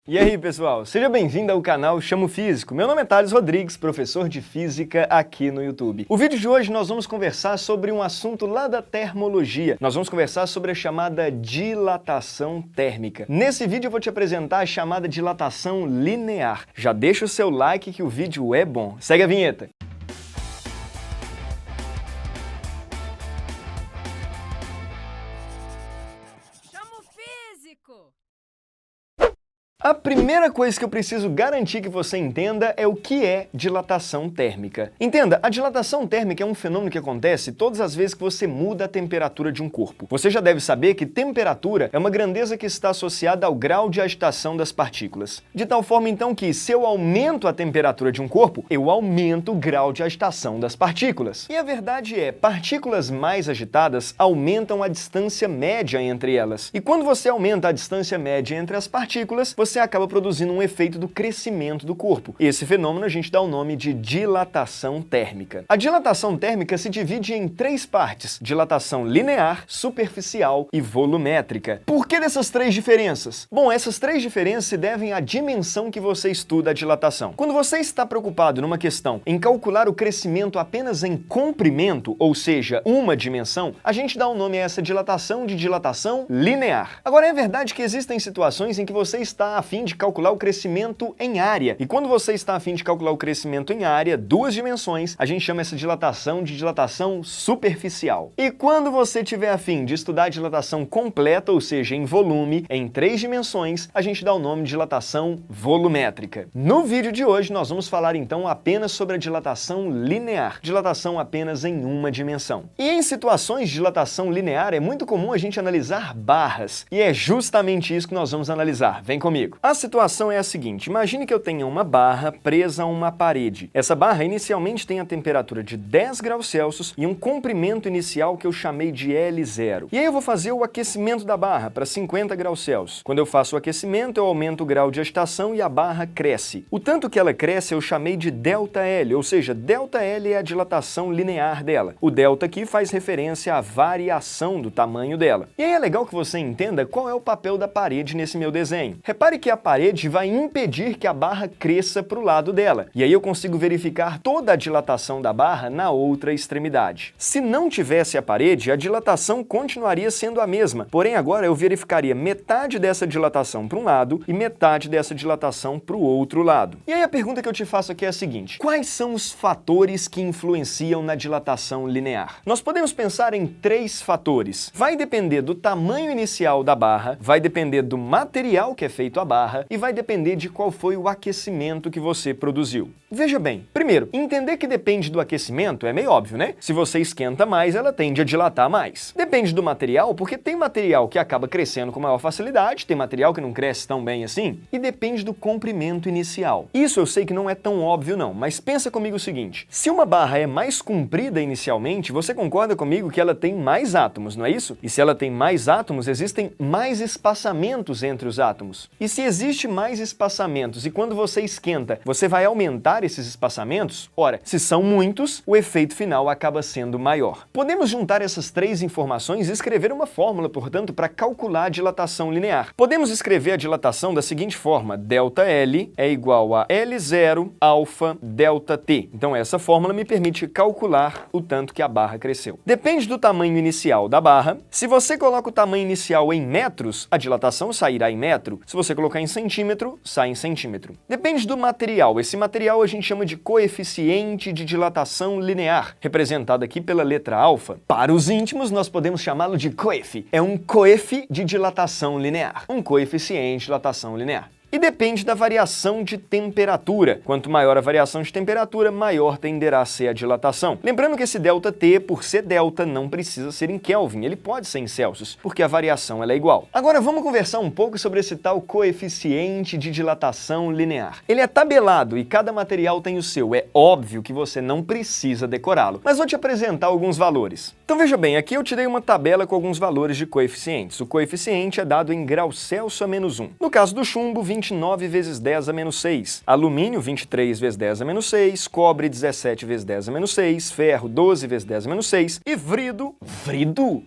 E aí, pessoal, seja bem-vindo ao canal Chamo Físico. Meu nome é Thales Rodrigues, professor de Física aqui no YouTube. O vídeo de hoje nós vamos conversar sobre um assunto lá da termologia. Nós vamos conversar sobre a chamada dilatação térmica. Nesse vídeo eu vou te apresentar a chamada dilatação linear. Já deixa o seu like que o vídeo é bom. Segue a vinheta. A primeira coisa que eu preciso garantir que você entenda é o que é dilatação térmica. Entenda, a dilatação térmica é um fenômeno que acontece todas as vezes que você muda a temperatura de um corpo. Você já deve saber que temperatura é uma grandeza que está associada ao grau de agitação das partículas. De tal forma, então, que se eu aumento a temperatura de um corpo, eu aumento o grau de agitação das partículas. E a verdade é, partículas mais agitadas aumentam a distância média entre elas. E quando você aumenta a distância média entre as partículas, você acaba produzindo um efeito do crescimento do corpo. Esse fenômeno a gente dá o nome de dilatação térmica. A dilatação térmica se divide em três partes: dilatação linear, superficial e volumétrica. Por que dessas três diferenças? Bom, essas três diferenças se devem à dimensão que você estuda a dilatação. Quando você está preocupado numa questão em calcular o crescimento apenas em comprimento, ou seja, uma dimensão, a gente dá o nome a essa dilatação de dilatação linear. Agora, é verdade que existem situações em que você está a fim de calcular o crescimento em área. E quando você está a fim de calcular o crescimento em área, duas dimensões, a gente chama essa dilatação de dilatação superficial. E quando você tiver a fim de estudar a dilatação completa, ou seja, em volume, em três dimensões, a gente dá o nome de dilatação volumétrica. No vídeo de hoje, nós vamos falar então apenas sobre a dilatação linear, dilatação apenas em uma dimensão. E em situações de dilatação linear, é muito comum a gente analisar barras. E é justamente isso que nós vamos analisar. Vem comigo. A situação é a seguinte: imagine que eu tenha uma barra presa a uma parede. Essa barra inicialmente tem a temperatura de 10 graus Celsius e um comprimento inicial que eu chamei de L0. E aí eu vou fazer o aquecimento da barra para 50 graus Celsius. Quando eu faço o aquecimento, eu aumento o grau de agitação e a barra cresce. O tanto que ela cresce eu chamei de ΔL, ou seja, ΔL é a dilatação linear dela. O delta aqui faz referência à variação do tamanho dela. E aí é legal que você entenda qual é o papel da parede nesse meu desenho. Repare que a parede vai impedir que a barra cresça para o lado dela. E aí eu consigo verificar toda a dilatação da barra na outra extremidade. Se não tivesse a parede, a dilatação continuaria sendo a mesma. Porém, agora eu verificaria metade dessa dilatação para um lado e metade dessa dilatação para o outro lado. E aí a pergunta que eu te faço aqui é a seguinte: quais são os fatores que influenciam na dilatação linear? Nós podemos pensar em três fatores. Vai depender do tamanho inicial da barra, vai depender do material que é feito a barra e vai depender de qual foi o aquecimento que você produziu. Veja bem, primeiro, entender que depende do aquecimento é meio óbvio, né? Se você esquenta mais, ela tende a dilatar mais. Depende do material, porque tem material que acaba crescendo com maior facilidade, tem material que não cresce tão bem assim, e depende do comprimento inicial. Isso eu sei que não é tão óbvio não, mas pensa comigo o seguinte: se uma barra é mais comprida inicialmente, você concorda comigo que ela tem mais átomos, não é isso? E se ela tem mais átomos, existem mais espaçamentos entre os átomos. E se existe mais espaçamentos e quando você esquenta, você vai aumentar esses espaçamentos? Ora, se são muitos, o efeito final acaba sendo maior. Podemos juntar essas três informações e escrever uma fórmula, portanto, para calcular a dilatação linear. Podemos escrever a dilatação da seguinte forma: ΔL é igual a L0 alfa ΔT. Então essa fórmula me permite calcular o tanto que a barra cresceu. Depende do tamanho inicial da barra. Se você coloca o tamanho inicial em metros, a dilatação sairá em metro. Se você colocar em centímetro, sai em centímetro. Depende do material. Esse material a gente chama de coeficiente de dilatação linear, representado aqui pela letra alfa. Para os íntimos, nós podemos chamá-lo de coef. É um coef de dilatação linear. Um coeficiente de dilatação linear. E depende da variação de temperatura. Quanto maior a variação de temperatura, maior tenderá a ser a dilatação. Lembrando que esse ΔT, por ser delta, não precisa ser em Kelvin, ele pode ser em Celsius, porque a variação ela é igual. Agora vamos conversar um pouco sobre esse tal coeficiente de dilatação linear. Ele é tabelado e cada material tem o seu. É óbvio que você não precisa decorá-lo, mas vou te apresentar alguns valores. Então veja bem, aqui eu tirei uma tabela com alguns valores de coeficientes. O coeficiente é dado em graus Celsius a -1. No caso do chumbo, 20 29 vezes 10 a menos 6, alumínio 23 vezes 10 a menos 6, cobre 17 vezes 10 a menos 6, ferro 12 vezes 10 a menos 6 e vrido,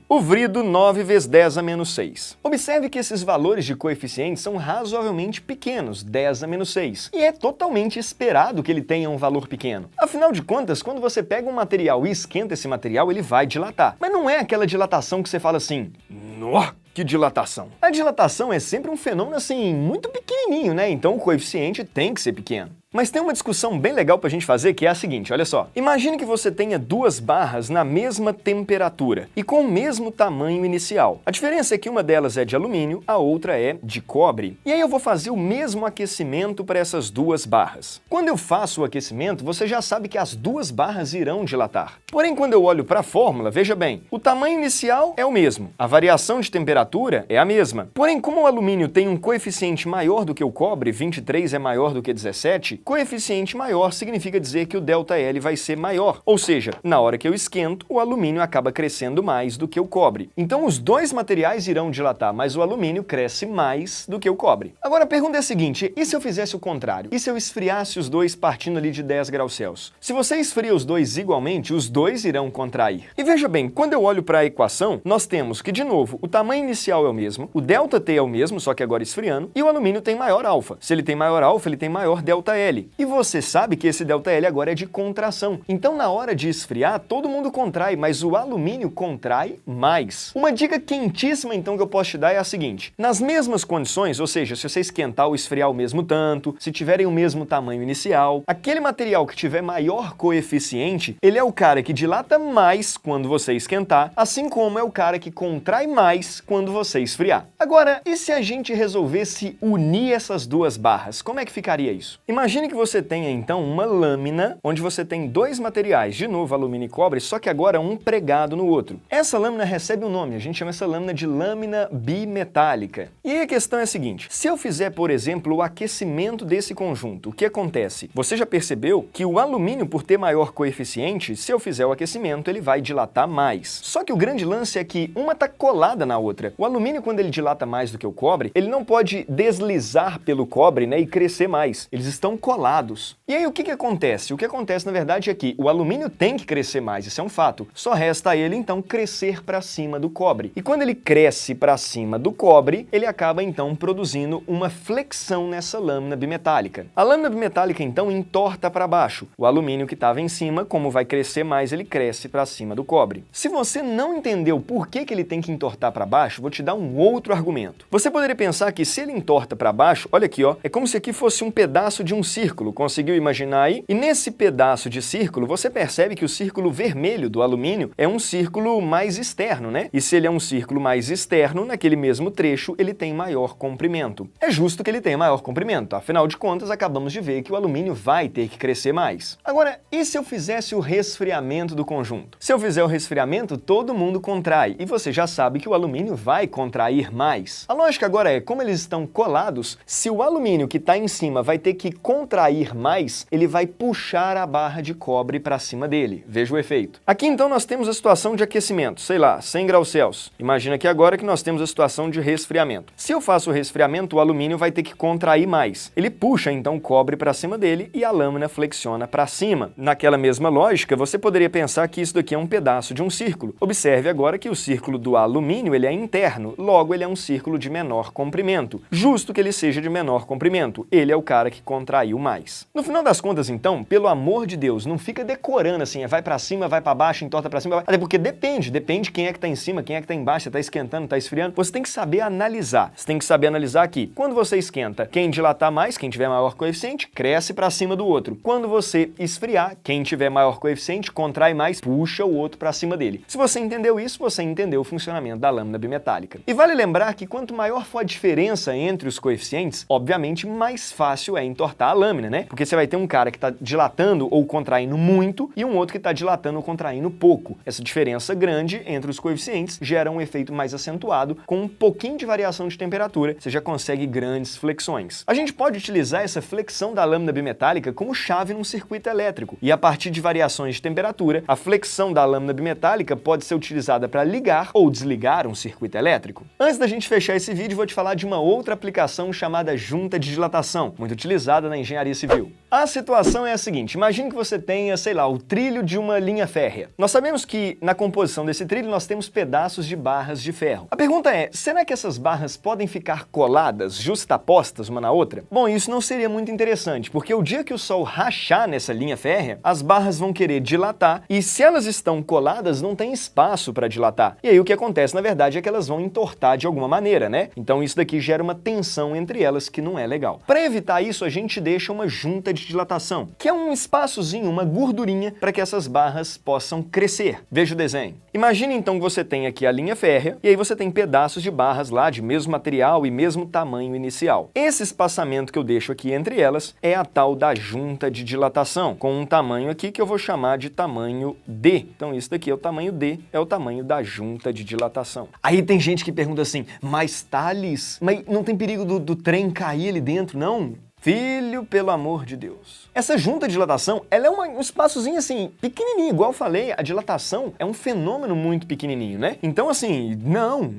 o vrido 9 vezes 10 a menos 6. Observe que esses valores de coeficientes são razoavelmente pequenos, 10 a menos 6, e é totalmente esperado que ele tenha um valor pequeno. Afinal de contas, quando você pega um material e esquenta esse material, ele vai dilatar. Mas não é aquela dilatação que você fala assim, nossa, que dilatação. A dilatação é sempre um fenômeno assim, muito pequenininho, né? Então o coeficiente tem que ser pequeno. Mas tem uma discussão bem legal pra gente fazer que é a seguinte, olha só. Imagine que você tenha duas barras na mesma temperatura e com o mesmo tamanho inicial. A diferença é que uma delas é de alumínio, a outra é de cobre. E aí eu vou fazer o mesmo aquecimento para essas duas barras. Quando eu faço o aquecimento, você já sabe que as duas barras irão dilatar. Porém, quando eu olho para a fórmula, veja bem, o tamanho inicial é o mesmo, a variação de temperatura é a mesma. Porém, como o alumínio tem um coeficiente maior do que o cobre, 23 é maior do que 17, coeficiente maior significa dizer que o ΔL vai ser maior, ou seja, na hora que eu esquento, o alumínio acaba crescendo mais do que o cobre. Então os dois materiais irão dilatar, mas o alumínio cresce mais do que o cobre. Agora a pergunta é a seguinte, e se eu fizesse o contrário? E se eu esfriasse os dois partindo ali de 10 graus Celsius? Se você esfria os dois igualmente, os dois irão contrair. E veja bem, quando eu olho para a equação, nós temos que, de novo, o tamanho inicial é o mesmo, o ΔT é o mesmo, só que agora esfriando, e o alumínio tem maior alfa. Se ele tem maior alfa, ele tem maior ΔL. E você sabe que esse ΔL agora é de contração. Então, na hora de esfriar, todo mundo contrai, mas o alumínio contrai mais. Uma dica quentíssima, então, que eu posso te dar é a seguinte. Nas mesmas condições, ou seja, se você esquentar ou esfriar o mesmo tanto, se tiverem o mesmo tamanho inicial, aquele material que tiver maior coeficiente, ele é o cara que dilata mais quando você esquentar, assim como é o cara que contrai mais quando você esfriar. Agora, e se a gente resolvesse unir essas duas barras? Como é que ficaria isso? Imagine que você tenha, então, uma lâmina onde você tem dois materiais, de novo alumínio e cobre, só que agora um pregado no outro. Essa lâmina recebe um nome, a gente chama essa lâmina de lâmina bimetálica. E aí a questão é a seguinte, se eu fizer, por exemplo, o aquecimento desse conjunto, o que acontece? Você já percebeu que o alumínio, por ter maior coeficiente, se eu fizer o aquecimento, ele vai dilatar mais. Só que o grande lance é que uma está colada na outra. O alumínio, quando ele dilata mais do que o cobre, ele não pode deslizar pelo cobre, né, e crescer mais. Eles estão colados. E aí o que acontece? O que acontece na verdade é que o alumínio tem que crescer mais, isso é um fato. Só resta a ele então crescer para cima do cobre. E quando ele cresce para cima do cobre, ele acaba então produzindo uma flexão nessa lâmina bimetálica. A lâmina bimetálica então entorta para baixo. O alumínio que estava em cima, como vai crescer mais, ele cresce para cima do cobre. Se você não entendeu por que ele tem que entortar para baixo, vou te dar um outro argumento. Você poderia pensar que se ele entorta para baixo, olha aqui, ó, é como se aqui fosse um pedaço de um círculo, conseguiu imaginar aí? E nesse pedaço de círculo, você percebe que o círculo vermelho do alumínio é um círculo mais externo, né? E se ele é um círculo mais externo, naquele mesmo trecho, ele tem maior comprimento. É justo que ele tenha maior comprimento, afinal de contas, acabamos de ver que o alumínio vai ter que crescer mais. Agora, e se eu fizesse o resfriamento do conjunto? Se eu fizer o resfriamento, todo mundo contrai, e você já sabe que o alumínio vai contrair mais. A lógica agora é, como eles estão colados, se o alumínio que está em cima vai ter que contrair mais, ele vai puxar a barra de cobre para cima dele. Veja o efeito. Aqui então nós temos a situação de aquecimento, sei lá, 100 graus Celsius. Imagina aqui agora que nós temos a situação de resfriamento. Se eu faço o resfriamento, o alumínio vai ter que contrair mais. Ele puxa então o cobre para cima dele e a lâmina flexiona para cima. Naquela mesma lógica, você poderia pensar que isso daqui é um pedaço de um círculo. Observe agora que o círculo do alumínio ele é interno, logo ele é um círculo de menor comprimento. Justo que ele seja de menor comprimento, ele é o cara que contraiu mais. No final das contas, então, pelo amor de Deus, não fica decorando assim, vai pra cima, vai pra baixo, entorta pra cima, até porque depende quem é que tá em cima, quem é que tá embaixo, você tá esquentando, tá esfriando. Você tem que saber analisar. Você tem que saber analisar aqui. Quando você esquenta, quem dilatar mais, quem tiver maior coeficiente, cresce pra cima do outro. Quando você esfriar, quem tiver maior coeficiente, contrai mais, puxa o outro pra cima dele. Se você entendeu isso, você entendeu o funcionamento da lâmina bimetálica. E vale lembrar que quanto maior for a diferença entre os coeficientes, obviamente mais fácil é entortar a lâmina, né? Porque você vai ter um cara que está dilatando ou contraindo muito e um outro que está dilatando ou contraindo pouco. Essa diferença grande entre os coeficientes gera um efeito mais acentuado, com um pouquinho de variação de temperatura, você já consegue grandes flexões. A gente pode utilizar essa flexão da lâmina bimetálica como chave num circuito elétrico, e a partir de variações de temperatura, a flexão da lâmina bimetálica pode ser utilizada para ligar ou desligar um circuito elétrico. Antes da gente fechar esse vídeo, vou te falar de uma outra aplicação chamada junta de dilatação, muito utilizada na engenharia civil. A situação é a seguinte: imagine que você tenha, sei lá, o trilho de uma linha férrea. Nós sabemos que na composição desse trilho nós temos pedaços de barras de ferro. A pergunta é, será que essas barras podem ficar coladas, justapostas uma na outra? Bom, isso não seria muito interessante, porque o dia que o sol rachar nessa linha férrea, as barras vão querer dilatar, e se elas estão coladas, não tem espaço para dilatar. E aí o que acontece, na verdade, é que elas vão entortar de alguma maneira, né? Então isso daqui gera uma tensão entre elas que não é legal. Para evitar isso, a gente deixa uma junta de dilatação, que é um espaçozinho, uma gordurinha, para que essas barras possam crescer. Veja o desenho. Imagine então que você tem aqui a linha férrea, e aí você tem pedaços de barras lá de mesmo material e mesmo tamanho inicial. Esse espaçamento que eu deixo aqui entre elas é a tal da junta de dilatação, com um tamanho aqui que eu vou chamar de tamanho D. Então isso daqui é o tamanho D, é o tamanho da junta de dilatação. Aí tem gente que pergunta assim, mas Thales, mas não tem perigo do trem cair ali dentro, não? Filho, pelo amor de Deus. Essa junta de dilatação, ela é um espaçozinho assim, pequenininho. Igual eu falei, a dilatação é um fenômeno muito pequenininho, né? Então assim, não.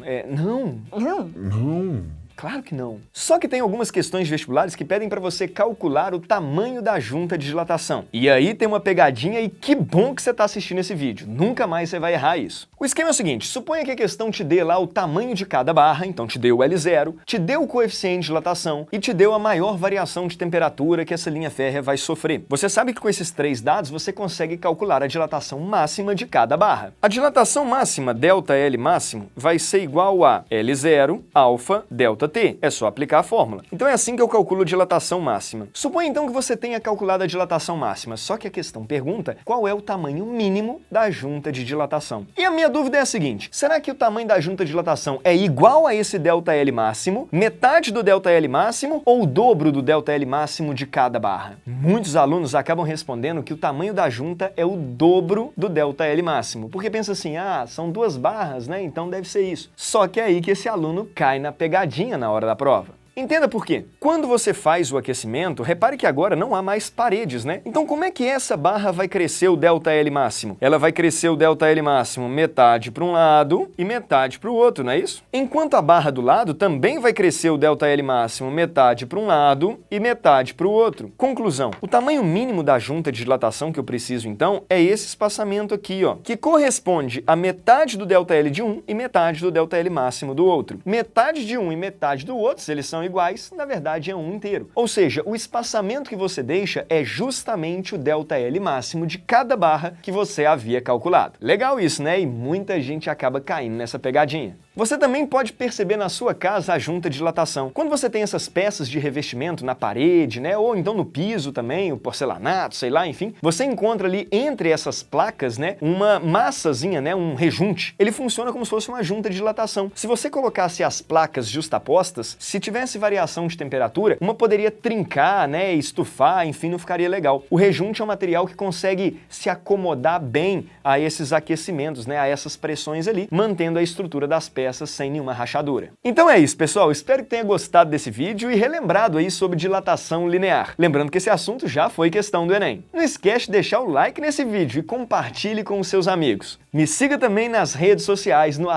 Claro que não. Só que tem algumas questões vestibulares que pedem para você calcular o tamanho da junta de dilatação. E aí tem uma pegadinha e que bom que você está assistindo esse vídeo. Nunca mais você vai errar isso. O esquema é o seguinte, suponha que a questão te dê lá o tamanho de cada barra, então te deu o L0, te deu o coeficiente de dilatação e te deu a maior variação de temperatura que essa linha férrea vai sofrer. Você sabe que com esses três dados você consegue calcular a dilatação máxima de cada barra. A dilatação máxima, ΔL máximo, vai ser igual a L0, alfa, ΔT. É só aplicar a fórmula. Então é assim que eu calculo a dilatação máxima. Suponha então que você tenha calculado a dilatação máxima, só que a questão pergunta qual é o tamanho mínimo da junta de dilatação. E a minha dúvida é a seguinte, será que o tamanho da junta de dilatação é igual a esse ΔL máximo, metade do ΔL máximo ou o dobro do ΔL máximo de cada barra? Muitos alunos acabam respondendo que o tamanho da junta é o dobro do ΔL máximo, porque pensa assim, são duas barras, né? Então deve ser isso. Só que é aí que esse aluno cai na pegadinha na hora da prova. Entenda por quê. Quando você faz o aquecimento, repare que agora não há mais paredes, né? Então como é que essa barra vai crescer o ΔL máximo? Ela vai crescer o ΔL máximo metade para um lado e metade para o outro, não é isso? Enquanto a barra do lado também vai crescer o ΔL máximo metade para um lado e metade para o outro. Conclusão, o tamanho mínimo da junta de dilatação que eu preciso então é esse espaçamento aqui, ó, que corresponde a metade do ΔL de um e metade do ΔL máximo do outro. Metade de um e metade do outro, se eles são iguais, na verdade é um inteiro. Ou seja, o espaçamento que você deixa é justamente o ΔL máximo de cada barra que você havia calculado. Legal isso, né? E muita gente acaba caindo nessa pegadinha. Você também pode perceber na sua casa a junta de dilatação. Quando você tem essas peças de revestimento na parede, né, ou então no piso também, o porcelanato, sei lá, enfim, você encontra ali entre essas placas, né, uma massazinha, né, um rejunte. Ele funciona como se fosse uma junta de dilatação. Se você colocasse as placas justapostas, se tivesse variação de temperatura, uma poderia trincar, né, estufar, enfim, não ficaria legal. O rejunte é um material que consegue se acomodar bem a esses aquecimentos, né, a essas pressões ali, mantendo a estrutura das peças sem nenhuma rachadura. Então é isso, pessoal. Espero que tenha gostado desse vídeo e relembrado aí sobre dilatação linear. Lembrando que esse assunto já foi questão do Enem. Não esquece de deixar o like nesse vídeo e compartilhe com os seus amigos. Me siga também nas redes sociais no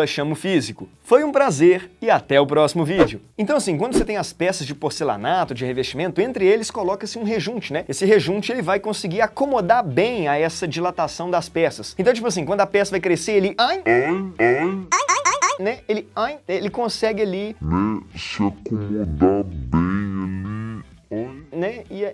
@chamofísico. Foi um prazer e até o próximo vídeo. Então assim, quando você tem as peças de porcelanato, de revestimento, entre eles coloca-se um rejunte, né? Esse rejunte ele vai conseguir acomodar bem a essa dilatação das peças. Então tipo assim, quando a peça vai crescer, ele né? Ele consegue ali, né, se acomodar bem ali, né? E